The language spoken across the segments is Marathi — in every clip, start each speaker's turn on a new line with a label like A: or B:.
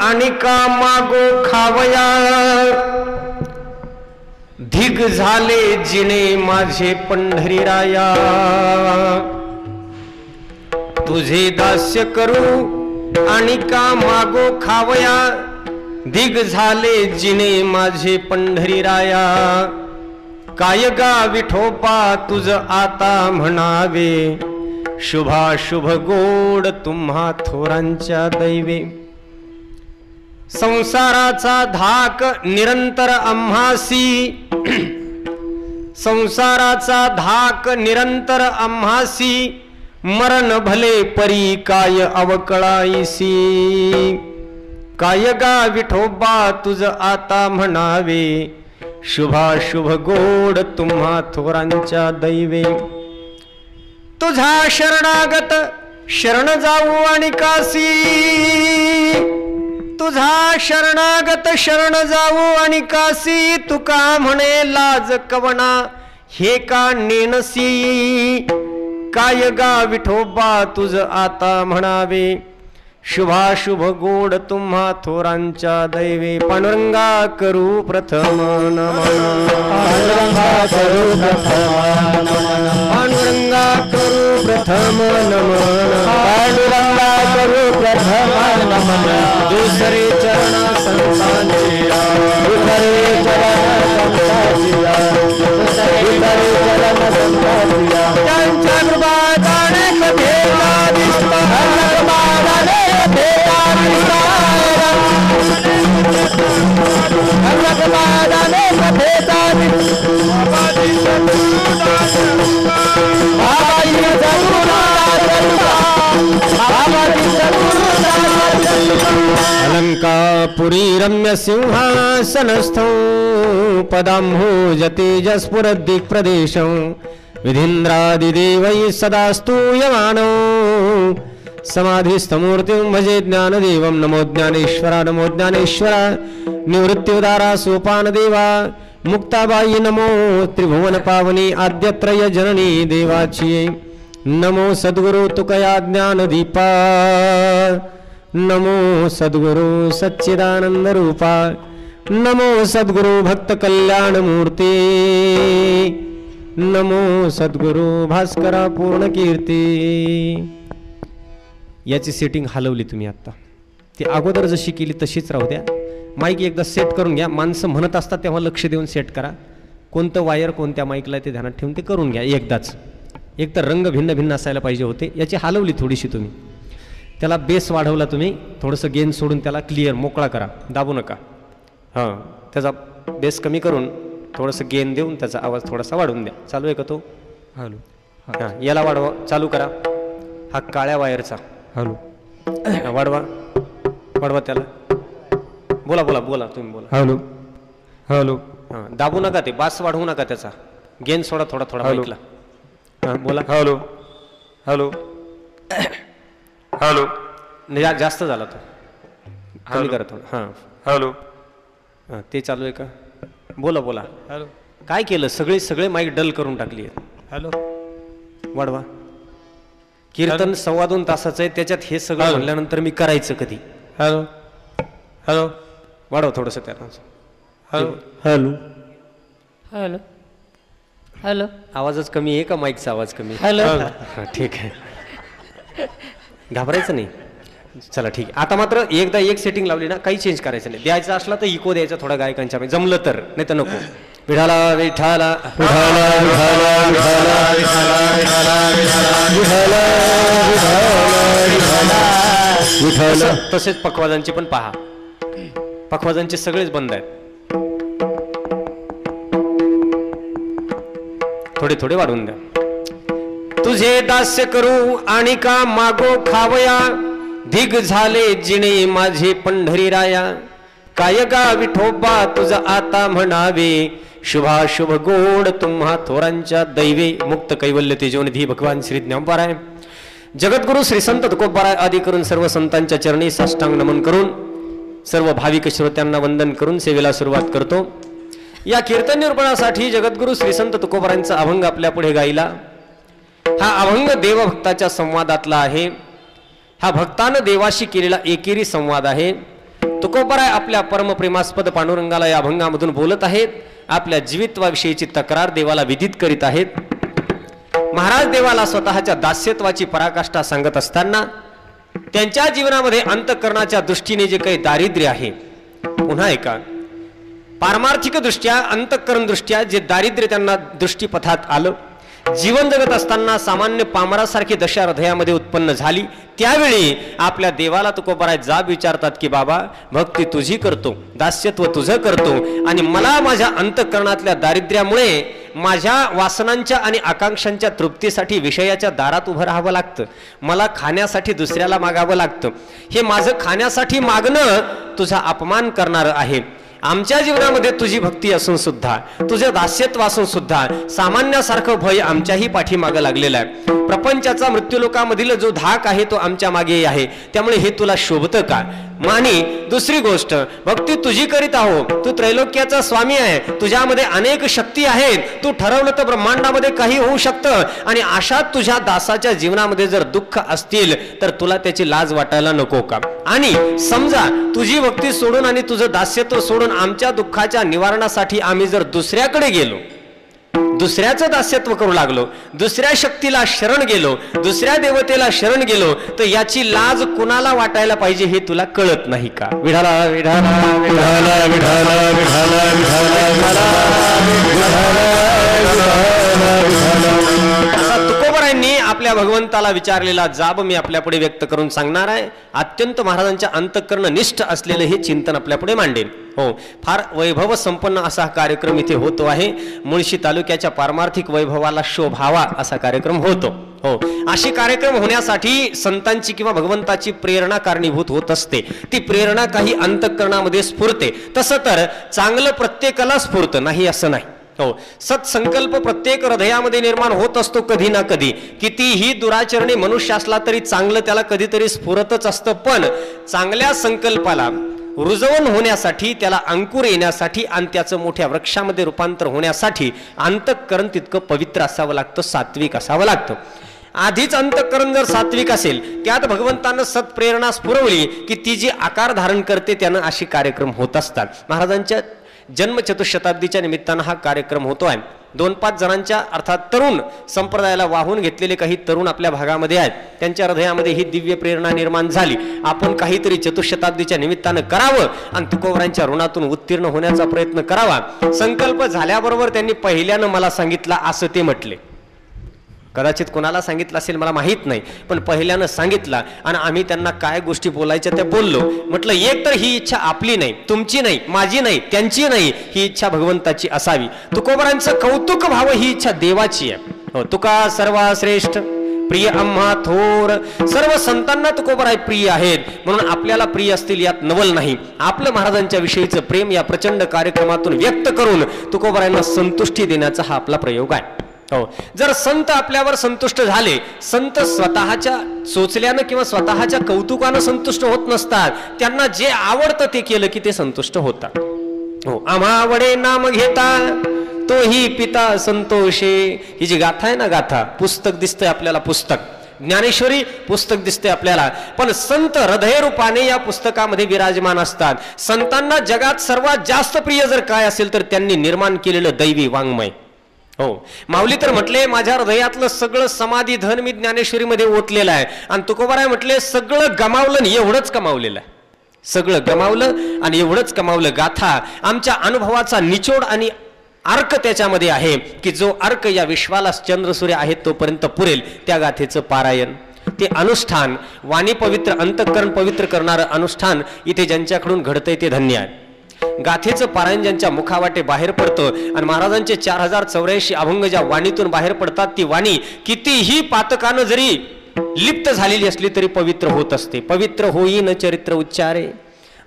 A: आणि का मागो खावया, धिग झाले जिणे माझे पंढरी राया, तुझे दास्य करू आणि का मागो खावया, धिग झाले जिणे माझे पंढरी राया, काय गा विठोबा तुझ आता म्हणावे, शुभाशुभ गोड तुम्हा थोरांच्या दैवे, संसाराचा धाक निरंतर आम्हासी, संसाराचा धाक निरंतर आम्हासी, मरण भले परी काय अवकळाईसी, काय गा विठोबा तुझ आता म्हणावे, शुभाशुभ गोड तुम्हा थोरांच्या दैवे, तुझा शरणागत शरण जाऊ आणि कासी, तुझा शरणागत शरण जाऊ आणि कासी, तुका म्हणे लाज कवना हे का नेनसी, काय गा विठोबा तुझ आता म्हणावे, शुभाशुभ गोड तुम्हा थोरांच्या दैवे, पांडुरंगा करू प्रथम नमन, पांडुरंगा करू प्रथम नमन, पांडुरंगा करू प्रथम नमन, पांडुरंगा करू प्रथम नमन, दुसरे चरण संतांचे, दुसरे चरण संतांचे, दुसरे चरण संतांचे, त्यांच्या कृपा जाणे कधेला दिसता, अलंकापुरी रम्य सिंहासनस्थौ पदाम्भोज तेजस्फुरद्दिक् प्रदेशं, विधीन्द्रादिदेवैः सदा स्तूयमानो, समाधिस्थमूर्तिं भजे ज्ञानदेवं, नमो ज्ञानेश्वरा नमो ज्ञानेश्वरा, निवृत्त्युदारा सोपानदेवा, मुक्ताबाई नमो त्रिभुवन पावनी आद्यत्रय जननी देवाची, नमो सद्गुरु तुकया ज्ञानदीपा, नमो सद्गुरु सच्चिदानंद रूपा, नमो सद्गुरु भक्त कल्याण मूर्ती, नमो सद्गुरु भास्करा पूर्ण कीर्ती. याची सेटिंग हलवली तुम्ही आता, ती अगोदर जशी केली तशीच राहू द्या. माईक एकदा सेट करून घ्या, माणसं म्हणत असतात तेव्हा लक्ष देऊन सेट करा, कोणतं वायर कोणत्या माईकला ते ध्यानात ठेवून ते करून घ्या एकदाच. एक तर रंग भिन्न भिन्न असायला पाहिजे होते, याची हलवली थोडीशी तुम्ही, त्याला बेस वाढवला तुम्ही, थोडंसं गेन सोडून त्याला क्लिअर मोकळा करा, दाबू नका. हां, त्याचा बेस कमी करून थोडंसं गेन देऊन त्याचा आवाज थोडासा वाढवून द्या. चालू आहे का तो? हॅलो. हां, याला वाढवा, चालू करा. हा काळ्या वायरचा हॅलो वाढवा, वाढवा त्याला. बोला बोला बोला तुम्ही बोला. Hello hello. हां, दाबू नका, ते बास वाढवू नका, त्याचा गेन सोडा थोडा थोडा ऐकला. हां बोला. Hello hello hello. जास्त झाला तो, कमी करा थोडं. हां हॅलो. हां, ते चालू आहे का? बोला बोला. हॅलो. काय केलं, सगळे माईक डल करून टाकली आहे. हॅलो वाढवा. कीर्तन 2.25 तासाचं आहे, त्याच्यात हे सगळं म्हणल्यानंतर मी करायचं कधी? Hello hello. वाढवा थोडंसं त्याला. Hello hello hello hello. आवाजच कमी आहे का माईकचा आवाज कमी? हॅलो. ठीक आहे, घाबरायचं नाही. चला ठीक आहे. आता मात्र एकदा एक सेटिंग लावली ना, काही चेंज करायचं नाही. द्यायचं असला तर इको द्यायचा थोडा गायकांच्या, जमलं तर, नाही तर नको. विठाला विठाला विठाला विठाला विठाला विठाला विठाला विठाला. तसेच पखवाजांचे पण पहा, पखवाजांचे सगळेच बंद आहेत. थोडे थोडे वाढवून द्या. तुझे दास्य करू आणि का मागो खावया, धिग झाले जिणे माझे पंढरी राया, काय गा विठोबा तुझ आता म्हणावे, शुभाशुभ गोड तुम्हा थोरांच्या दैवे, मुक्त कैवल्य तेजोनिधी भगवान श्री ज्ञानपाराय जगद्गुरु श्री संत तुकोबाराय आदी करून सर्व संतांच्या चरणी साष्टांग नमन करून सर्व भाविक श्रोत्यांना वंदन करून सेवेला सुरुवात करतो. या कीर्तन निरूपणासाठी जगद्गुरु श्री संत तुकोबारायांचा अभंग आपल्या पुढे गायला. हा अभंग देवभक्ताच्या संवादातला आहे. हा भक्तानं देवाशी केलेला एकेरी संवाद आहे. तुकोबराय आपल्या परमप्रेमास्पद पांडुरंगाला या अभंगामधून बोलत आहेत. आपल्या जीवित्वाविषयीची तक्रार देवाला विदित करीत आहेत. महाराज देवाला स्वतःच्या दास्यत्वाची पराकाष्ठा सांगत असताना त्यांच्या जीवनामध्ये अंतःकरणाच्या दृष्टीने जे काही दारिद्र्य आहे, पुन्हा एका पारमार्थिक दृष्ट्या अंतःकरण दृष्ट्या जे दारिद्र्य त्यांना दृष्टीपथात आलं, जीवन जगत असताना सामान्य पामरासारखी दशा हृदयामध्ये उत्पन्न झाली, त्यावेळी आपल्या देवाला तुकोबराय जाब विचारतात की बाबा, भक्ती तुझी करतो, दास्यत्व तुझं करतो, आणि मला माझ्या अंतःकरणातल्या दारिद्र्यामुळे माझ्या वासनांच्या आणि आकांक्षांच्या तृप्तीसाठी विषयाच्या दारात उभं राहावं लागतं, मला खाण्यासाठी दुसऱ्याला मागावं लागतं. हे माझं खाण्यासाठी मागणं तुझा अपमान करणारं आहे. आमच्या जीवनामध्ये तुझी भक्ती असून सुद्धा, तुझं दास्यत्व असून सुद्धा सामान्यासारखं भय आमच्याही पाठीमागं लागलेलं आहे. प्रपंचाचा मृत्यूलोकामधील जो धाक आहे तो आमच्या मागे आहे, त्यामुळे हे तुला शोभतं का? आणि दुसरी गोष्ट, भक्ती तुझी करीत आहो, तू त्रैलोक्याचा स्वामी आहे, तुझ्यामध्ये अनेक शक्ती आहेत, तू ठरवलं तर ब्रह्मांडामध्ये काही होऊ शकतं, आणि अशा तुझ्या दासाच्या जीवनामध्ये जर दुःख असतील तर तुला त्याची लाज वाटायला नको का? आणि समजा तुझी भक्ती सोडून आणि तुझं दास्यत्व सोडून आमच्या दुःखाच्या निवारणासाठी आम्ही जर दुसऱ्याकडे गेलो, दुसऱ्याचं दास्यत्व करू लागलो, दुसऱ्या शक्तीला शरण गेलो, दुसऱ्या देवतेला शरण गेलो, तर याची लाज कुणाला वाटायला पाहिजे हे तुला कळत नाही का? विठाला विठाला विठाला विठाला विठाला असा तुकोबरायांनी आपल्या भगवंताला विचारलेला जाब मी आपल्यापुढे व्यक्त करून सांगणार आहे. अत्यंत महाराजांच्या अंतःकरण निष्ठ असलेलं हे चिंतन आपल्यापुढे मांडेल. हो, फार वैभव संपन्न असा कार्यक्रम इथे होतो आहे. मुळशी तालुक्याच्या पारमार्थिक वैभवाला शोभावा असा कार्यक्रम होतो. हो, अशी कार्यक्रम होण्यासाठी संतांची किंवा भगवंताची प्रेरणा कारणीभूत होत असते. ती प्रेरणा काही अंतःकरणामध्ये स्फुरते. तसं तर चांगलं प्रत्येकाला स्फुरतं नाही असं नाही. हो, सत्संकल्प प्रत्येक हृदयामध्ये निर्माण होत असतो कधी ना कधी. कितीही दुराचरणी मनुष्य असला तरी चांगलं त्याला कधीतरी स्फुरतच असतं. पण चांगल्या संकल्पाला रुजवण होण्यासाठी, त्याला अंकुर येण्यासाठी आणि त्याचं मोठ्या वृक्षामध्ये रूपांतर होण्यासाठी अंतःकरण तितकं पवित्र असावं लागतं, सात्विक असावं लागतं. आधीच अंतःकरण जर सात्विक असेल, त्यात भगवंतानं सत्प्रेरणा स्फुरवली की ती जी आकार धारण करते, त्यानं अशी कार्यक्रम होत असतात. महाराजांच्या जन्म चतुशताब्दीच्या निमित्तानं हा कार्यक्रम होतो आहे. 2-5 जणांच्या अर्थात तरुण संप्रदायाला वाहून घेतलेले काही तरुण आपल्या भागामध्ये आहेत. त्यांच्या हृदयामध्ये ही दिव्य प्रेरणा निर्माण झाली, आपण काहीतरी चतुशताब्दीच्या निमित्तानं करावं आणि तुकोबरायांच्या ऋणातून उत्तीर्ण होण्याचा प्रयत्न करावा. संकल्प झाल्याबरोबर त्यांनी पहिल्यानं मला सांगितलं असं ते म्हटले. कदाचित कोणाला सांगितलं असेल मला माहीत नाही, पण पहिल्यानं सांगितलं आणि आम्ही त्यांना काय गोष्टी बोलायच्या त्या बोललो. म्हटलं एक तर ही इच्छा आपली नाही, तुमची नाही, माझी नाही, त्यांची नाही, ही इच्छा भगवंताची असावी. तुकोबरायांचं कौतुक व्हावं ही इच्छा देवाची आहे. हो, तुका सर्वा श्रेष्ठ प्रिय आम्हा थोर, सर्व संतांना तुकोबराय प्रिय आहेत, म्हणून आपल्याला प्रिय असतील यात नवल नाही. आपलं महाराजांच्या विषयीचं प्रेम या प्रचंड कार्यक्रमातून व्यक्त करून तुकोबरायांना संतुष्टी देण्याचा हा आपला प्रयोग आहे. हो, जर संत आपल्यावर संतुष्ट झाले, संत स्वतःच्या सोचल्यानं किंवा स्वतःच्या कौतुकानं संतुष्ट होत नसतात, त्यांना जे आवडतं ते केलं की ते संतुष्ट होतात. हो, आम्हा वडे नाम घेता तोही पिता संतोषे, ही जी गाथा आहे ना, गाथा पुस्तक दिसतंय आपल्याला, पुस्तक ज्ञानेश्वरी पुस्तक दिसते आपल्याला, पण संत हृदय रूपाने या पुस्तकामध्ये विराजमान असतात. संतांना जगात सर्वात जास्त प्रिय जर काय असेल तर त्यांनी निर्माण केलेलं दैवी वाङ्मय. हो, माऊली तर म्हटले माझ्या हृदयातलं सगळं समाधी धन मी ज्ञानेश्वरीमध्ये ओतलेलं आहे. आणि तुकोबराय म्हटले सगळं गमावलं आणि एवढंच कमावलेलं आहे, सगळं गमावलं आणि एवढंच कमावलं. गाथा आमच्या अनुभवाचा निचोड आणि अर्क त्याच्यामध्ये आहे की जो अर्क या विश्वाला चंद्र सूर्य आहेत तोपर्यंत पुरेल. त्या गाथेचं पारायण, ते अनुष्ठान, वाणी पवित्र, अंतःकरण पवित्र करणारं अनुष्ठान इथे ज्यांच्याकडून घडतंय ते धन्य आहे. गाथेचं पारायण ज्यांच्या मुखावाटे बाहेर पडतं आणि महाराजांचे 4084 अभंग ज्या वाणीतून बाहेर पडतात, ती वाणी कितीही पातकानं जरी लिप्त झालेली असली तरी पवित्र होत असते. पवित्र होईन चरित्र उच्चारे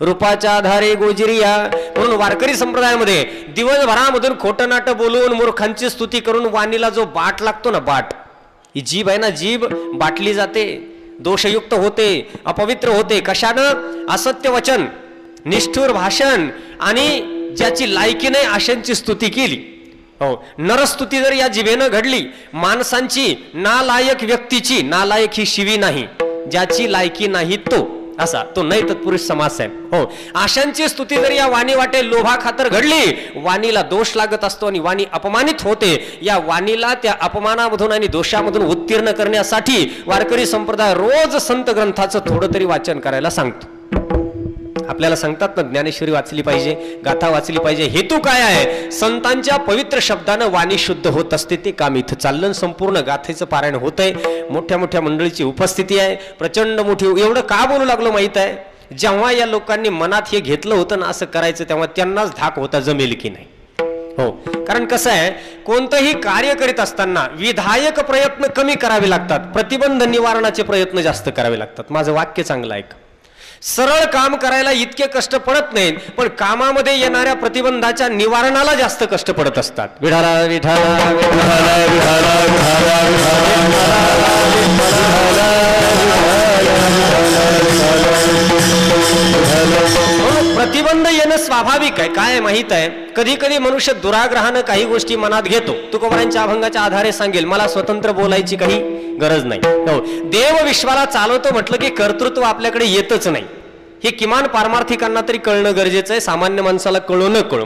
A: रूपाच्या आधारे गोजिरिया, म्हणून वारकरी संप्रदायामध्ये दिवसभरामधून खोटं नाटं बोलून मूर्खांची स्तुती करून वाणीला जो बाट लागतो ना, बाट, ही जीभ आहे ना, जीभ बाटली जाते, दोषयुक्त होते, अपवित्र होते. कशानं? असत्य वचन, निष्ठुर भाषण आणि ज्याची लायकी नाही अशांची स्तुती केली. हो, नरस्तुती जर या जिभेनं घडली, माणसांची, नालायक व्यक्तीची, नालायक ही शिवी नाही, ज्याची लायकी नाही तो, असा तो नाही तत्पुरुष समास आहे. हो, आशांची स्तुती जर या वाणी वाटे लोभा खातर घडली, वाणीला दोष लागत असतो आणि वाणी अपमानित होते. या वाणीला त्या अपमानामधून आणि दोषामधून उत्तीर्ण करण्यासाठी वारकरी संप्रदाय रोज संत ग्रंथाचं थोडं तरी वाचन करायला सांगतो. आपल्याला सांगतात ना, ज्ञानेश्वरी वाचली पाहिजे, गाथा वाचली पाहिजे. हेतू काय आहे? संतांच्या पवित्र शब्दानं वाणी शुद्ध होत असते. ते काम इथं चाललं. संपूर्ण गाथेचं पारायण होतंय. मोठ्या मोठ्या मंडळीची उपस्थिती आहे, प्रचंड मोठी. एवढं का बोलू लागलो माहित आहे? जेव्हा या लोकांनी मनात हे घेतलं होतं ना असं करायचं, तेव्हा त्यांनाच धाक होता जमेल की नाही. हो, कारण कसं आहे, कोणतंही कार्य करीत असताना विधायक प्रयत्न कमी करावे लागतात, प्रतिबंध निवारणाचे प्रयत्न जास्त करावे लागतात. माझं वाक्य चांगलं ऐक. सरळ काम करायला इतके कष्ट पडत नाहीत, पण कामामध्ये येणाऱ्या प्रतिबंधाच्या निवारणाला जास्त कष्ट पडत असतात. विठाला विठाला प्रतिबंध येणं स्वाभाविक आहे. काय माहित आहे, कधी कधी मनुष्य दुराग्रहानं काही गोष्टी मनात घेतो. तुकोबारांच्या अभंगाच्या आधारे सांगेल, मला स्वतंत्र बोलायची काही गरज नाही. हो, देव विश्वाला चालवतो म्हटलं की कर्तृत्व आपल्याकडे येतच नाही. हे किमान पारमार्थिकांना तरी कळणं गरजेचं आहे, सामान्य माणसाला कळो न कळो.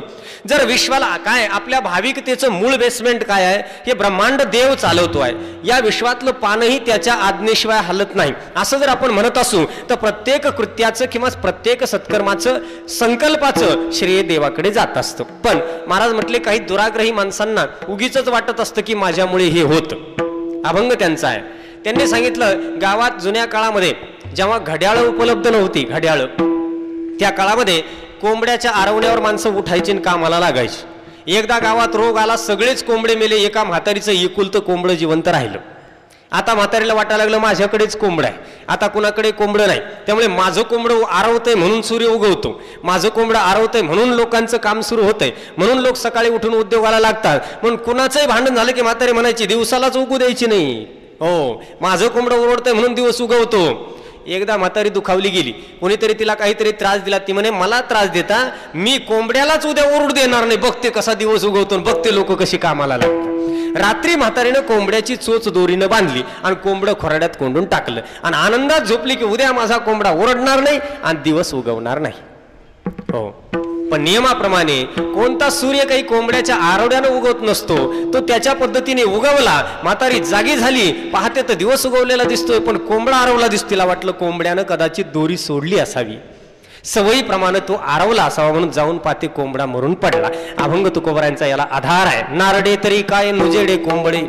A: जर विश्वाला काय, आपल्या भाविकतेचं मूळ बेसमेंट काय आहे? हे ब्रह्मांड देव चालवतो आहे. या विश्वातलं पानही त्याच्या आज्ञेशिवाय हलत नाही, असं जर आपण म्हणत असू तर प्रत्येक कृत्याचं किंवा प्रत्येक सत्कर्माचं, संकल्पाचं श्रेय देवाकडे जात असतं. पण महाराज म्हटले, काही दुराग्रही माणसांना उगीच वाटत असतं की माझ्यामुळे हे होतं. अभंग त्यांचा आहे. त्यांनी सांगितलं, गावात जुन्या काळामध्ये जेव्हा घड्याळ उपलब्ध नव्हती, घड्याळ, त्या काळामध्ये कोंबड्याच्या आरवण्यावर माणसं उठायची आणि कामाला लागायची. एकदा गावात रोग आला, सगळेच कोंबडे मेले. एका म्हातारीचं एकुलतं कोंबडं जिवंत राहिलं. आता म्हातारीला वाटायला लागलं, माझ्याकडेच कोंबडं आहे, आता कुणाकडे कोंबडं नाही, त्यामुळे माझं कोंबडं आरवतंय म्हणून सूर्य उगवतो, माझं कोंबडं आरवतंय म्हणून लोकांचं काम सुरू होतंय, म्हणून लोक सकाळी उठून उद्योगाला लागतात. म्हणून कुणाचंही भांडण झालं की म्हातारी म्हणायची, दिवसालाच उगू द्यायची नाही. हो, माझं कोंबडं ओरडतंय म्हणून दिवस उगवतो. एकदा म्हातारी दुखावली गेली, कोणीतरी तिला काहीतरी त्रास दिला. ती म्हणे, मला त्रास देता, मी कोंबड्यालाच उद्या ओरडू देणार नाही, बघते कसा दिवस उगवतो, बघते लोक कशी कामाला लागतात. रात्री म्हातारीनं कोंबड्याची चोच दोरीनं बांधली आणि कोंबडं खोराड्यात कोंडून टाकलं आणि आनंदात झोपली की उद्या माझा कोंबडा ओरडणार नाही आणि दिवस उगवणार नाही. हो, पण नियमाप्रमाणे कोणता सूर्य काही कोंबड्याच्या आरवड्यानं उगवत नसतो, तो त्याच्या पद्धतीने उगवला. म्हातारी जागी झाली, पाहते तर दिवस उगवलेला दिसतोय, पण कोंबडा आरवला दिसतो. तिला वाटलं कोंबड्यानं कदाचित दोरी सोडली असावी, सवयीप्रमाणे तो आरवला असावा, म्हणून जाऊन पाहते कोंबडा मरून पडला. अभंग तुकोबारांचा याला आधार आहे. नारडे तरी काय नुजेडे कोंबडे,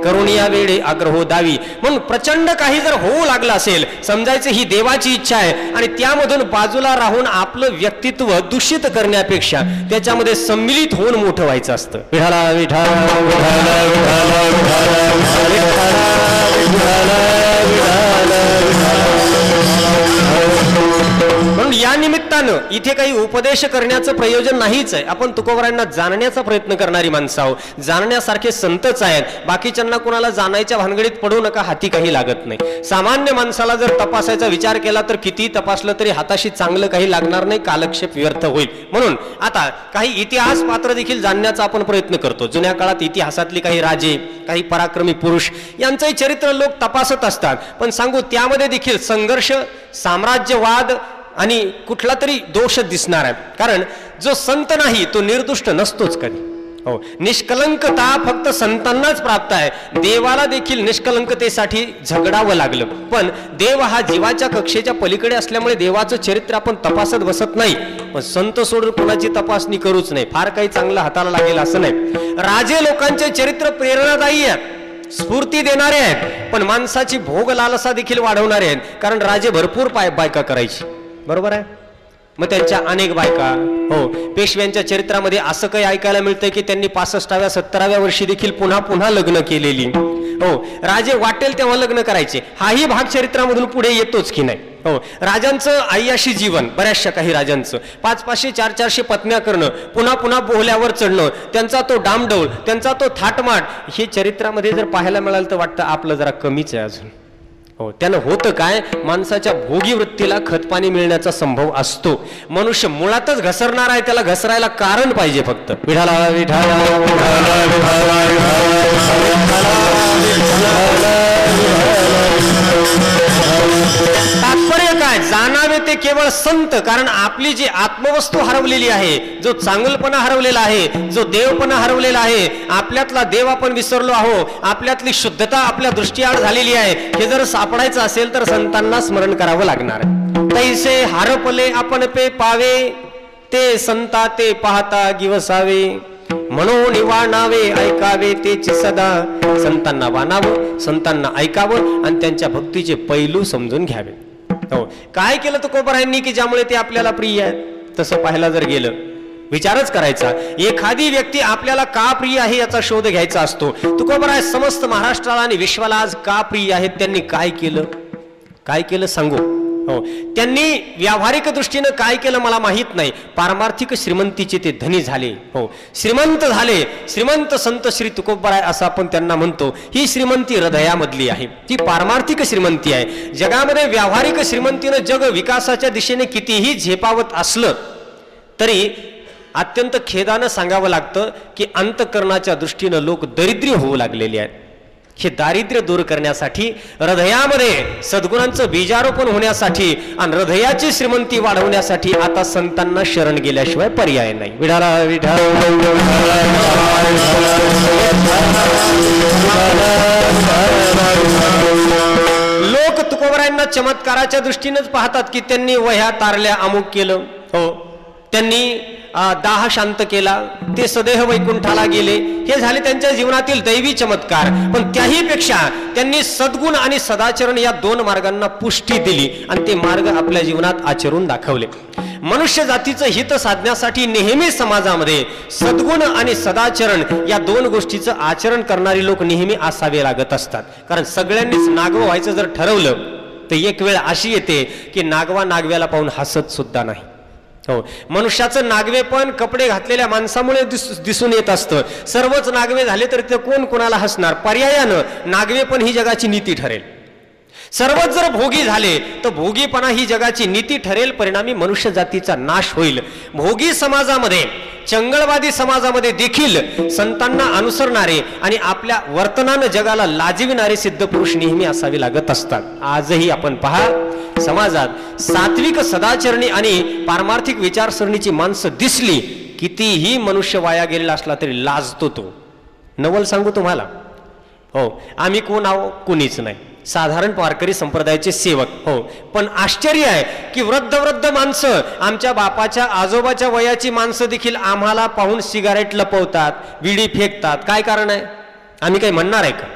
A: करून या वेळे आग्रहो दावी. म्हणून प्रचंड काही जर होऊ लागलं असेल, समजायचं ही देवाची इच्छा आहे आणि त्यामधून बाजूला राहून आपलं व्यक्तित्व दूषित करण्यापेक्षा त्याच्यामध्ये सम्मिलित होऊन मोठं व्हायचं असतं. विठाला विठाला विठाला विठाला म्हणून या निमित्तानं इथे काही उपदेश करण्याचं प्रयोजन नाहीच आहे. आपण तुकोबारांना जाणण्याचा प्रयत्न करणारी माणसं आहोत, जाणण्यासारखे संतच आहेत. बाकीच्यांना कुणाला जाणायच्या भानगडीत पडू नका, हाती काही लागत नाही. सामान्य माणसाला जर तपासायचा विचार केला तर किती तपासलं तरी हाताशी चांगलं काही लागणार नाही, कालक्षेप व्यर्थ होईल. म्हणून आता काही इतिहास पात्र देखील जाणण्याचा आपण प्रयत्न करतो. जुन्या काळात इतिहासातली काही राजे, काही पराक्रमी पुरुष यांचंही चरित्र लोक तपासत असतात. पण सांगू, त्यामध्ये देखील संघर्ष, साम्राज्यवाद आणि कुठला तरी दोष दिसणार आहे. कारण जो संत नाही तो निर्दुष्ट नसतोच कधी. हो, निष्कलंकता फक्त संतांनाच प्राप्त आहे. देवाला देखील निष्कलंकतेसाठी झगडावं लागलं. पण देव हा जीवाच्या कक्षेच्या पलीकडे असल्यामुळे देवाचं चरित्र आपण तपासत बसत नाही. पण संत सोडून कोणाची तपासणी करूच नाही, फार काही चांगलं हाताला लागेल असं नाही. राजे लोकांचे चरित्र प्रेरणादायी आहेत, स्फूर्ती देणारे आहेत, पण माणसाची भोग लालसा देखील वाढवणारे आहेत. कारण राजे भरपूर बायका करायची, बरोबर आहे. मग त्यांच्या अनेक बायका. हो, पेशव्यांच्या चरित्रामध्ये असं काही ऐकायला मिळतंय की त्यांनी 65व्या 70व्या वर्षी देखील पुन्हा पुन्हा लग्न केलेली. हो, राजे वाटेल तेव्हा लग्न करायचे, हाही भाग चरित्रामधून पुढे येतोच की नाही. हो, राजांचं आय्याशी जीवन, बऱ्याचशा काही राजांचं 500-500 400-400 पत्न्या करणं, पुन्हा पुन्हा बोहल्यावर चढणं, त्यांचा तो डामडौल, त्यांचा तो थाटमाट, हे चरित्रामध्ये जर पाहायला मिळालं तर वाटतं आपलं जरा कमीच आहे अजून. हो, त्यानं होतं काय, माणसाच्या भोगी वृत्तीला खतपाणी मिळण्याचा संभव असतो. मनुष्य मुळातच घसरणार आहे, त्याला घसरायला कारण पाहिजे फक्त. विठाला विठाला तात्पर्य काय, जाणावे ते केवळ संत, कारण आपली जी आत्मवस्तू हरवलेली आहे, जो चांगलपणा हरवलेला आहे, जो देवपणा हरवलेला आहे, आपल्यातला देव आपण विसरलो आहो, आपल्यातली शुद्धता आपल्या दृष्टीआड झालेली आहे, हे जर सापडायचं असेल तर संतांना स्मरण करावं लागणार. तैसे हरपले आपण पे पावे, ते संता ते पाहता गिवसावे, म्हणून वाणावे ऐकावे तेची सदा. संतांना वाणावं, संतांना ऐकावं आणि त्यांच्या भक्तीचे पैलू समजून घ्यावे. हो, काय केलं तुकोबारायांनी की ज्यामुळे ते आपल्याला प्रिय आहेत? तसं पाहायला जर गेलं, विचारच करायचा, एखादी व्यक्ती आपल्याला का प्रिय आहे याचा शोध घ्यायचा असतो. तुकोबाराय समस्त महाराष्ट्राला आणि विश्वाला आज का प्रिय आहेत? त्यांनी काय केलं? काय केलं सांगू. हो, त्यांनी व्यावहारिक दृष्टीनं काय केलं मला माहित नाही. पारमार्थिक श्रीमंतीचे ते धनी झाले. हो, श्रीमंत झाले. श्रीमंत संत श्री तुकोबाराय असं आपण त्यांना म्हणतो. ही श्रीमंती हृदयामधली आहे, ती पारमार्थिक श्रीमंती आहे. जगामध्ये व्यावहारिक श्रीमंतीनं जग विकासाच्या दिशेने कितीही झेपावत असलं तरी अत्यंत खेदानं सांगावं लागतं की अंतःकरणाच्या दृष्टीनं लोक दरिद्री होऊ लागलेले आहेत. हे दारिद्र्य दूर करण्यासाठी, हृदयामध्ये सद्गुणांचं बीजारोपण होण्यासाठी आणि हृदयाची श्रीमंती वाढवण्यासाठी आता संतांना शरण गेल्याशिवाय पर्याय नाही. विठाला विठ्ठल. लोक तुकोबारायांना चमत्काराच्या दृष्टीनेच पाहतात की त्यांनी वह्या तारल्या, अमुक केलं. हो, त्यांनी दाह शांत केला, ते सदेह वैकुंठाला गेले, हे झाले त्यांच्या जीवनातील दैवी चमत्कार. पण त्याही पेक्षा त्यांनी सद्गुण आणि सदाचरण या दोन मार्गांना पुष्टी दिली आणि ते मार्ग आपल्या जीवनात आचरून दाखवले. मनुष्य जातीचं हित साधण्यासाठी नेहमी समाजामध्ये सद्गुण आणि सदाचरण या दोन गोष्टीचं आचरण करणारी लोक नेहमी असावे लागत असतात. कारण सगळ्यांनीच नागव व्हायचं जर ठरवलं तर एक वेळ अशी येते की नागवा नागव्याला पाहून हसत सुद्धा नाही. हो, मनुष्याचं नागवे पण कपडे घातलेल्या माणसामुळे दिसून येत असतं. सर्वच नागवे झाले तर ते कोण कोणाला हसणार? पर्यायानं नागवे पण ही जगाची नीती ठरेल. सर्वच जर भोगी झाले तर भोगीपणा ही जगाची नीती ठरेल. परिणामी मनुष्य जातीचा नाश होईल. भोगी समाजामध्ये, चंगळवादी समाजामध्ये देखील संतांना अनुसरणारे आणि आपल्या वर्तनानं जगाला लाजविणारे सिद्ध पुरुष नेहमी असावे लागत असतात. आजही आपण पहा, समाजात सात्विक, सदाचरणी आणि पारमार्थिक विचारसरणीची माणसं दिसली, कितीही मनुष्य वाया गेलेला असला तरी लाजतो तो. नवल सांगू तुम्हाला, हो, आम्ही कोण आहो? कुणीच नाही, साधारण वारकरी संप्रदायाचे सेवक. हो, पण आश्चर्य आहे की वृद्ध माणसं, आमच्या बापाच्या आजोबाच्या वयाची माणसं देखील आम्हाला पाहून सिगारेट लपवतात, विडी फेकतात. काय कारण आहे? आम्ही काही म्हणणार आहे का?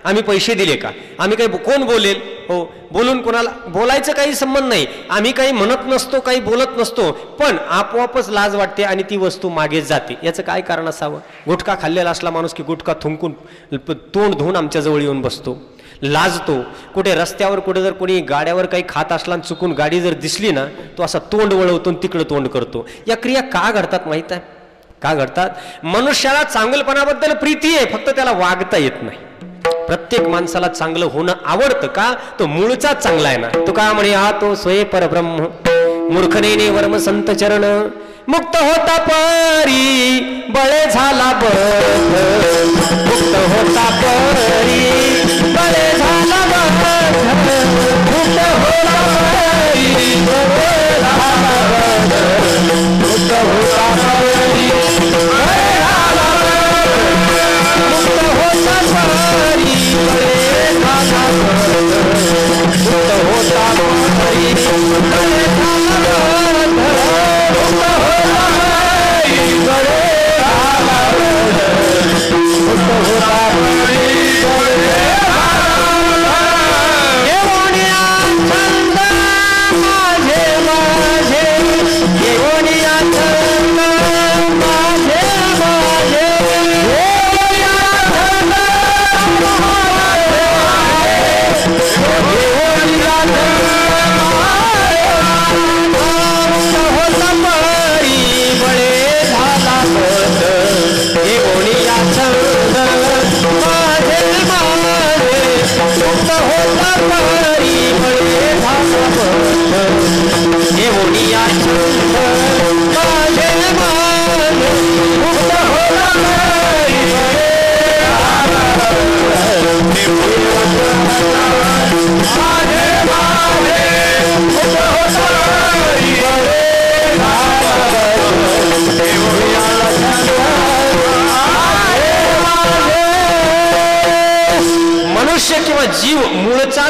A: आम्ही पैसे दिले का? आम्ही काही, कोण बोलेल? हो, बोलून कोणाला बोलायचं काही संबंध नाही. आम्ही काही म्हणत नसतो, काही बोलत नसतो, पण आपोआपच लाज वाटते आणि ती वस्तू मागे जाते. याचं काय कारण असावं? गुटखा खाल्लेला असला माणूस की गुटखा थुंकून तोंड धुवून आमच्या जवळ येऊन बसतो, लाजतो. कुठे रस्त्यावर कुठे जर कोणी गाड्यावर काही खात असला आणि चुकून गाडी जर दिसली ना, तो असा तोंड वळवतो, तिकडं तोंड करतो. या क्रिया का घडतात माहित आहे? का घडतात? मनुष्याला चांगलपणाबद्दल प्रीती आहे, फक्त त्याला वागता येत नाही. प्रत्येक माणसाला चांगलं होणं आवडतं का? तो मूळचा चांगला आहे ना. तो का म्हणे, हा तो स्वये परब्रह्म मूर्खनेने वर्म संत चरण, मुक्त होता परी बळे झाला बध, मुक्त होता परी बळे झाला बध, मुक्त होता परी बळे झाला बध, मुक्त होता परी बळे झाला बध, मुक्त होता परी बळे झाला बध, मुक्त होता परी बळे झाला बध, मुक्त होता परी बळे झाला बध, मुक्त होता परी बळे माझे माझे, घेऊन या छंद माझे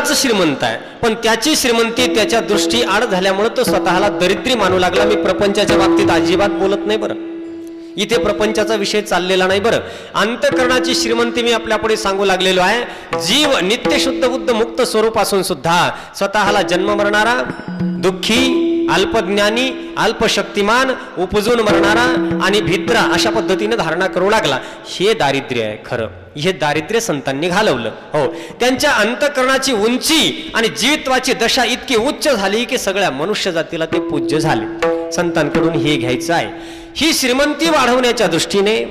A: वेगळाच श्रीमंत आहे, पण त्याची श्रीमंती त्याच्या दृष्टी आड झाल्यामुळे तो स्वतःला दरिद्री मानू लागला. मी प्रपंचाच्या बाबतीत अजिबात बोलत नाही बरं, इथे प्रपंचाचा विषय चाललेला नाही बरं. अंतःकरणाची श्रीमंती मी आपल्यापुढे सांगू लागलेलो आहे. जीव नित्य शुद्ध बुद्ध मुक्त स्वरूप असून सुद्धा स्वतःला जन्म मरणारा, दुःखी, अल्पज्ञानी, अल्पशक्तिमान, उपजून मरणारा आणि भित्रा अशा पद्धतीने धारणा करू लागला. हे दारिद्र्य आहे खरं. हे दारिद्र्य संतांनी घालवलं. हो, त्यांच्या अंतःकरणाची उंची आणि जीवित्वाची दशा इतकी उच्च झाली की सगळ्या मनुष्य जातीला ते पूज्य झाले. संतांकडून हे घ्यायचं आहे. ही श्रीमंती वाढवण्याच्या दृष्टीने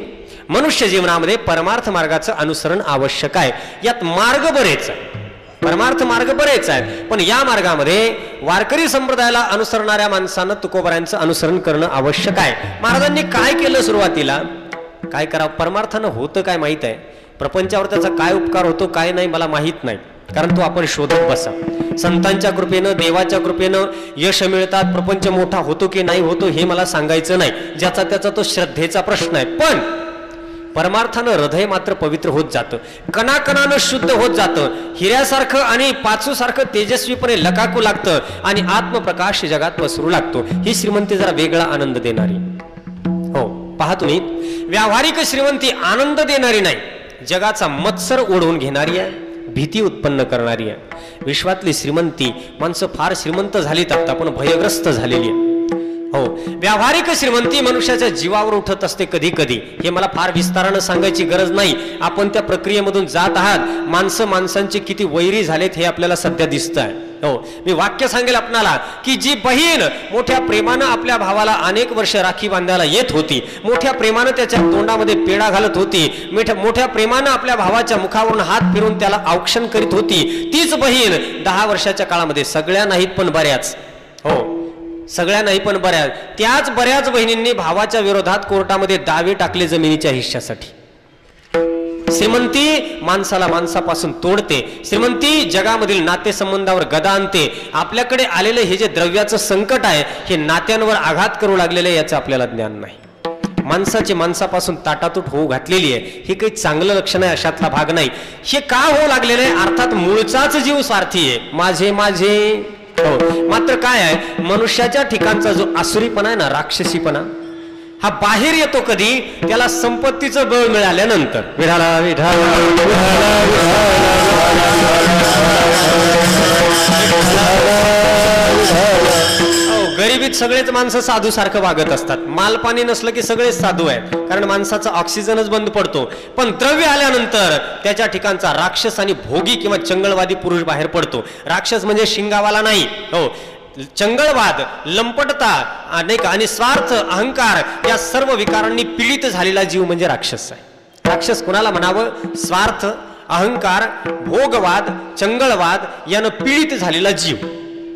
A: मनुष्य जीवनामध्ये परमार्थ मार्गाचं अनुसरण आवश्यक आहे. यात मार्ग बरेच आहे, परमार्थ मार्ग बरेच आहेत, पण या मार्गामध्ये वारकरी संप्रदायाला अनुसरणाऱ्या माणसांना तुकोबरायांचं अनुसरण करणं आवश्यक आहे. महाराजांनी काय केलं सुरुवातीला? काय करावं? परमार्थानं होतं काय माहीत आहे, प्रपंचावर त्याचा काय उपकार होतो काय नाही मला माहीत नाही, कारण तो आपण शोधत बसा. संतांच्या कृपेनं, देवाच्या कृपेनं यश मिळतात, प्रपंच मोठा होतो की नाही होतो हे मला सांगायचं नाही, ज्याचा त्याचा तो श्रद्धेचा प्रश्न आहे. पण परमार्थानं हृदय मात्र पवित्र होत जातं, कणाकणानं शुद्ध होत जातं, हिऱ्यासारखं आणि पाचूसारखं तेजस्वीपणे लकाकू लागतं आणि आत्मप्रकाश जगात पसरू लागतो. ही श्रीमंती जरा वेगळा आनंद देणारी. हो, पहा तुम्ही, व्यावहारिक श्रीमंती आनंद देणारी नाही, जगाचा मत्सर ओढवून घेणारी आहे, भीती उत्पन्न करणारी आहे. विश्वातली श्रीमंती, माणसं फार श्रीमंत झालीत आता, पण भयग्रस्त झालेली आहे. हो, व्यावहारिक श्रीमंती मनुष्याच्या जीवावर उठत असते कधी कधी. हे मला फार विस्तारानं सांगायची गरज नाही, आपण त्या प्रक्रियेमधून जात आहात. माणसं माणसांची किती वैरी झालेत हे आपल्याला सध्या दिसत आहे. हो, मी वाक्य सांगेल आपणाला की जी बहीण मोठ्या प्रेमानं आपल्या भावाला अनेक वर्ष राखी बांधायला येत होती, मोठ्या प्रेमानं त्याच्या तोंडामध्ये पेढा घालत होती, मोठ्या प्रेमानं आपल्या भावाच्या मुखावरून हात फिरून त्याला औक्षण करीत होती, तीच बहीण 10 वर्षाच्या काळामध्ये, सगळ्या नाहीत पण बऱ्याच, हो सगळ्या नाही पण बऱ्याच, त्याच बऱ्याच बहिणींनी भावाच्या विरोधात कोर्टामध्ये दावे टाकले जमिनीच्या हिश्श्यासाठी. श्रीमंती माणसाला माणसापासून तोडते, श्रीमंती जगामधील नातेसंबंधावर गदा आणते. आपल्याकडे आलेलं हे जे द्रव्याचं संकट आहे हे नात्यांवर आघात करू लागलेलं आहे, याचं आपल्याला ज्ञान नाही. माणसाची माणसापासून ताटातूट होऊ घातलेली आहे, हे काही चांगलं लक्षण आहे अशातला भाग नाही. हे का होऊ लागलेलं आहे? अर्थात मूळचाच जीव स्वार्थी आहे, माझे माझे. हो, मात्र काय आहे, मनुष्याच्या ठिकाणचा जो आसुरीपणा आहे ना, राक्षसीपणा, हा बाहेर येतो कधी? त्याला संपत्तीचं बळ मिळाल्यानंतर. विठाला विठाला गरिबीत सगळेच माणसं साधू सारखं वागत असतात. मालपाणी नसलं की सगळेच साधू आहेत, कारण माणसाचा ऑक्सिजनच बंद पडतो. पण द्रव्य आल्यानंतर त्याच्या ठिकाणचा राक्षस आणि भोगी किंवा चंगळवादी पुरुष बाहेर पडतो. राक्षस म्हणजे शिंगावाला नाही, हो, चंगळवाद, लंपटता आणि स्वार्थ, अहंकार या सर्व विकारांनी पीडित झालेला जीव म्हणजे राक्षस आहे. राक्षस कोणाला म्हणावं? स्वार्थ, अहंकार, भोगवाद, चंगळवाद यानं पीडित झालेला जीव.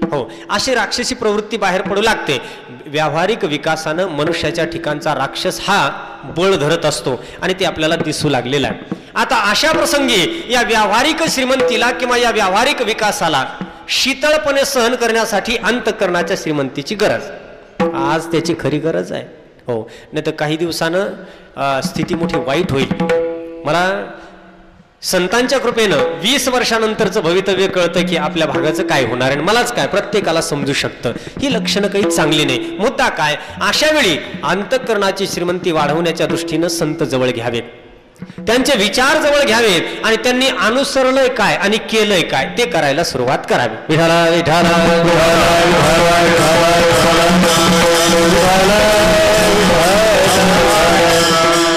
A: हो, अशी राक्षसी प्रवृत्ती बाहेर पडू लागते. व्यावहारिक विकासानं मनुष्याच्या ठिकाणचा राक्षस हा बळ धरत असतो आणि ते आपल्याला दिसू लागलेलं आहे. आता अशा प्रसंगी या व्यावहारिक श्रीमंतीला किंवा या व्यावहारिक विकासाला शीतळपणे सहन करण्यासाठी अंतःकरणाच्या श्रीमंतीची गरज, आज त्याची खरी गरज आहे. हो, नाही तर काही दिवसानं स्थिती मोठी वाईट होईल. मला संतांच्या कृपेनं 20 वर्षानंतरचं भवितव्य कळतं की आपल्या भागाचं काय होणार आहे. मलाच काय, प्रत्येकाला समजू शकतं. ही लक्षणं काही चांगली नाही. मुद्दा काय, अशा वेळी अंतःकरणाची श्रीमंती वाढवण्याच्या दृष्टीनं संत जवळ घ्यावेत, त्यांचे विचार जवळ घ्यावेत आणि त्यांनी अनुसरलंय काय आणि केलंय काय ते करायला सुरुवात करावी. विठाला विठाला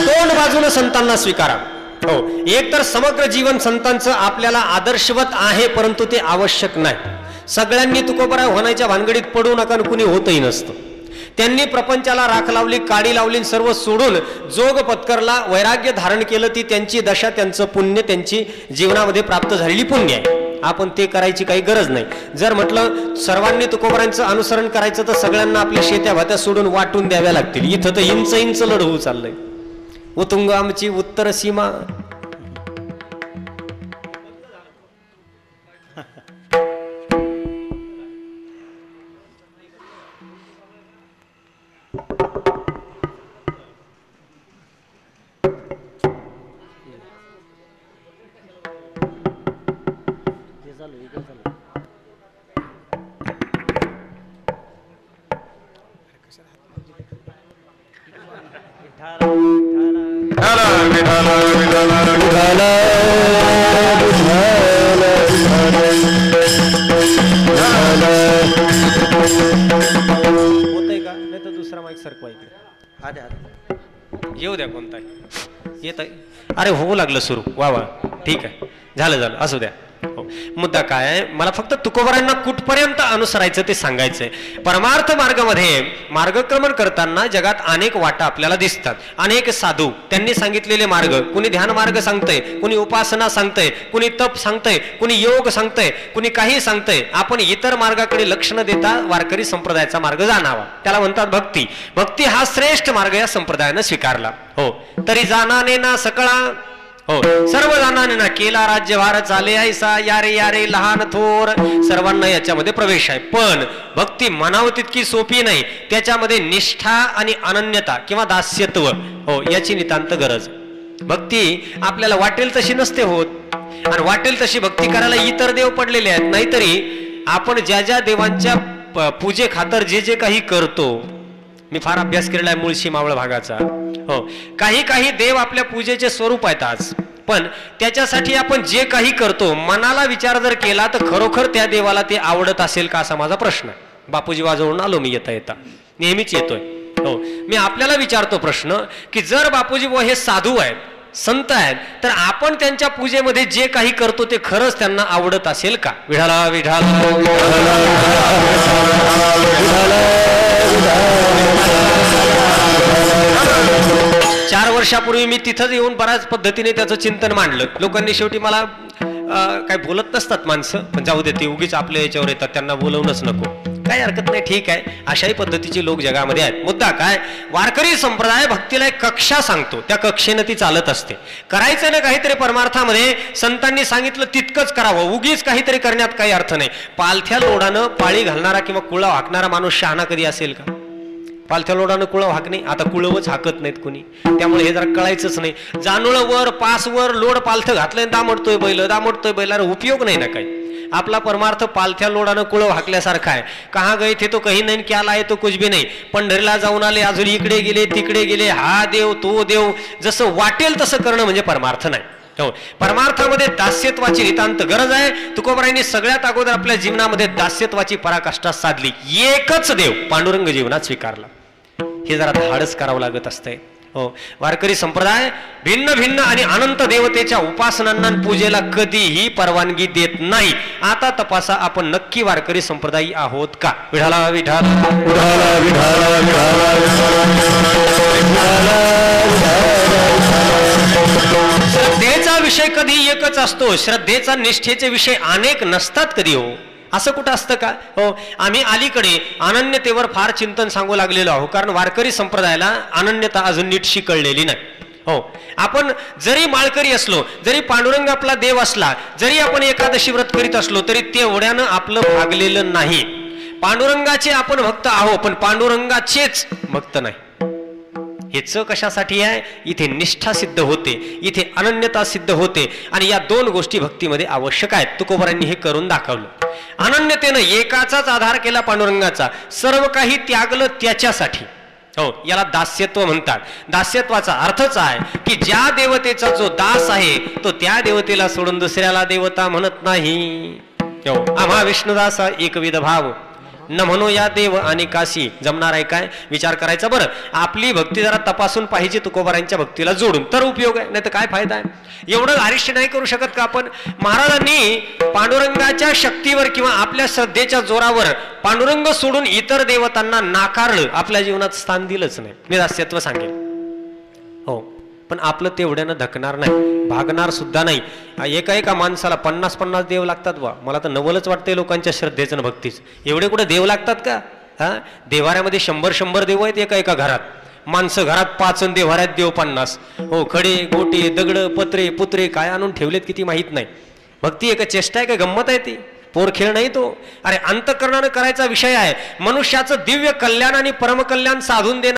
A: दोन बाजूने संतांना स्वीकारा. हो, एक तर समग्र जीवन संतांचं आपल्याला आदर्शवत आहे, परंतु ते आवश्यक नाही. सगळ्यांनी तुकोबरा होण्याच्या भानगडीत पडू नका, कुणी होतही नसतं. त्यांनी प्रपंचाला राख लावली, काडी लावली, सर्व सोडून जोग पत्करला, वैराग्य धारण केलं. ती त्यांची दशा, त्यांचं पुण्य, त्यांची जीवनामध्ये प्राप्त झालेली पुण्य आहे. आपण ते करायची काही गरज नाही. जर म्हटलं सर्वांनी तुकोबरांचं अनुसरण करायचं तर सगळ्यांना आपल्या शेत्या भात्या सोडून वाटून द्याव्या लागतील. इथं तर इंच इंच लढवू चाललंय. उतुंग आमची उत्तर सीमा.
B: चालू
A: होतंय का? नाही तर दुसरा माईक सरकवा इकडे. हा द्या येऊ द्या. कोणता येत आहे? अरे होऊ लागलं सुरू. वा वा ठीक आहे. झालं असू द्या. मुद्दा काय आहे, मला फक्त तुकोबारांना कुठपर्यंत अनुसरायचं ते सांगायचंय. परमार्थ मार्गामध्ये मार्गक्रमण करताना जगात अनेक वाटा आपल्याला दिसतात. अनेक साधू त्यांनी सांगितलेले मार्ग, कुणी ध्यान मार्ग सांगतंय, कुणी उपासना सांगतंय, कुणी तप सांगतंय, कुणी योग सांगतंय, कुणी काही सांगतंय. आपण इतर मार्गाकडे लक्ष न देता वारकरी संप्रदायाचा मार्ग जाणावा, त्याला म्हणतात भक्ती. भक्ती हा श्रेष्ठ मार्ग या संप्रदायानं स्वीकारला. हो, तरी जाणाने ना सकळा, हो सर्व जणांनी ना केला राज्यभार चाले ऐसा, यारे यारे लहान थोर सर्वांना याच्यामध्ये प्रवेश आहे. पण भक्ती म्हणावं तितकी सोपी नाही. त्याच्यामध्ये निष्ठा आणि अनन्यता किंवा दास्यत्व, हो याची नितांत गरज. भक्ती आपल्याला वाटेल तशी नसते होत, आणि वाटेल तशी भक्ती करायला इतर देव पडलेले आहेत. नाहीतरी आपण ज्या ज्या देवांच्या पूजे खातर जे जे काही करतो, मी फार अभ्यास केलेला आहे मुळशी मावळ भागाचा. हो, काही काही देव आपल्या पूजेचे स्वरूप आहेत आज, पण त्याच्यासाठी आपण जे काही करतो मनाला विचार जर केला तर खरोखर त्या देवाला ते आवडत असेल का, असा माझा प्रश्न आहे. बापूजी वाजवून आलो मी येता येता, नेहमीच येतोय. हो, मी आपल्याला विचारतो प्रश्न की जर बापूजी व हे साधू आहेत, संत आहेत, तर आपण त्यांच्या पूजेमध्ये जे काही करतो ते खरंच त्यांना आवडत असेल का? विठाला विठाला 4 वर्षापूर्वी मी तिथंच येऊन बऱ्याच पद्धतीने त्याचं चिंतन मांडलं. लोकांनी शेवटी मला काय बोलत नसतात माणसं, पण जाऊ दे, ते उगीच आपल्या याच्यावर येतात, त्यांना बोलवणंच नको, काही हरकत नाही, ठीक आहे. अशाही पद्धतीचे लोक जगामध्ये आहेत. मुद्दा काय, वारकरी संप्रदाय भक्तीला एक कक्षा सांगतो, त्या कक्षेनं ती चालत असते. करायचं ना काहीतरी परमार्थामध्ये संतांनी सांगितलं तितकंच करावं, उगीच काहीतरी करण्यात काही अर्थ नाही. पालथ्या लोडानं पाळी घालणारा किंवा कुळा हाकणारा माणूस शहाणा कधी असेल का? पालथ्या लोडानं कुळव हाकणे, आता कुळवच हाकत नाहीत कोणी, त्यामुळे हे जरा कळायचंच नाही. जानूळ वर पास वर लोड पालथं घातलंय, दामडतोय बैल, अरे उपयोग नाही ना काही. आपला परमार्थ पालथ्या लोडानं कुळव हाकल्यासारखा आहे. कहा गए थे तो कहीं नाही, क्या लाए तो कुछ भी नाही. पंढरीला जाऊन आले, अजून इकडे गेले तिकडे गेले, हा देव तो देव, जसं वाटेल तसं करणं म्हणजे परमार्थ नाही. हो, परमार्थामध्ये दास्यत्वाची नितांत गरज आहे. तुकोबारायांनी सगळ्यात अगोदर आपल्या जीवनामध्ये दास्यत्वाची पराकाष्ठा साधली. एकच देव पांडुरंग जीवनात स्वीकारला. हे जरा धाडस करावं लागत असतंय. हो, वारकरी संप्रदाय भिन्न भिन्न आणि अनंत देवतेच्या उपासनांना पूजेला कधीही परवानगी देत नाही. आता तपासा, आपण नक्की वारकरी संप्रदायी आहोत का? विठाला विठाला श्रद्धेचा विषय कधी एकच असतो, श्रद्धेचा निष्ठेचे विषय अनेक नसतात कधी. हो, असं कुठं असतं का? हो, आम्ही अलीकडे अनन्यतेवर फार चिंतन सांगू लागलेलो आहोत, कारण वारकरी संप्रदायाला अनन्यता अजून नीट शिकळलेली नाही. हो, आपण जरी माळकरी असलो, जरी पांडुरंग आपला देव असला, जरी आपण एकादशी व्रत करीत असलो, तरी तेवढ्यानं आपलं भागलेलं नाही. पांडुरंगाचे आपण भक्त आहो, पण पांडुरंगाचेच भक्त नाही. हेच कशासाठी आहे? इथे निष्ठा सिद्ध होते, इथे अनन्यता सिद्ध होते, आणि या 2 गोष्टी भक्तीमध्ये आवश्यक आहेत. तुकोबारांनी हे करून दाखवलं. अनन्यतेनं एकाचाच आधार केला पांडुरंगाचा, सर्व काही त्यागलं त्याच्यासाठी. हो, याला दास्यत्व म्हणतात. दास्यत्वाचा अर्थच आहे की ज्या देवतेचा जो दास आहे तो त्या देवतेला सोडून दुसऱ्याला देवता म्हणत नाही. हो, आम्हा विष्णुदासा एकविध भाव न म्हणू या देव आणि काशी. जमणार आहे काय? विचार करायचा. बरं, आपली भक्ती जरा तपासून पाहिजे तुकोबारांच्या भक्तीला जोडून, तर उपयोग आहे, नाही तर काय फायदा आहे? एवढं आरिष्ट नाही करू शकत का आपण? महाराजांनी पांडुरंगाच्या शक्तीवर किंवा आपल्या श्रद्धेच्या जोरावर पांडुरंग सोडून इतर देवतांना नाकारलं, आपल्या जीवनात स्थान दिलंच नाही. मी दास्यत्व सांगेल. हो, पण आपलं तेवढ्यानं धकणार नाही, भागणार सुद्धा नाही. एका माणसाला 50-50 देव लागतात. वा, मला तर नवलच वाटतंय लोकांच्या श्रद्धेचं भक्तीच. एवढे कुठे देव लागतात का? हा, देवाऱ्यामध्ये 100-100 देव आहेत एका घरात. माणसं घरात 5 आणि देवाऱ्यात देव 50. हो, खडे गोटे दगड पत्रे पुत्रे काय आणून ठेवलेत किती माहित नाही. भक्ती एका चेष्टा आहे का गंमत आहे ती? पोर खेळ नाही तो. अरे अंतःकरणानं करायचा विषय आहे. मनुष्याचं दिव्य कल्याण आणि परमकल्याण साधून देणं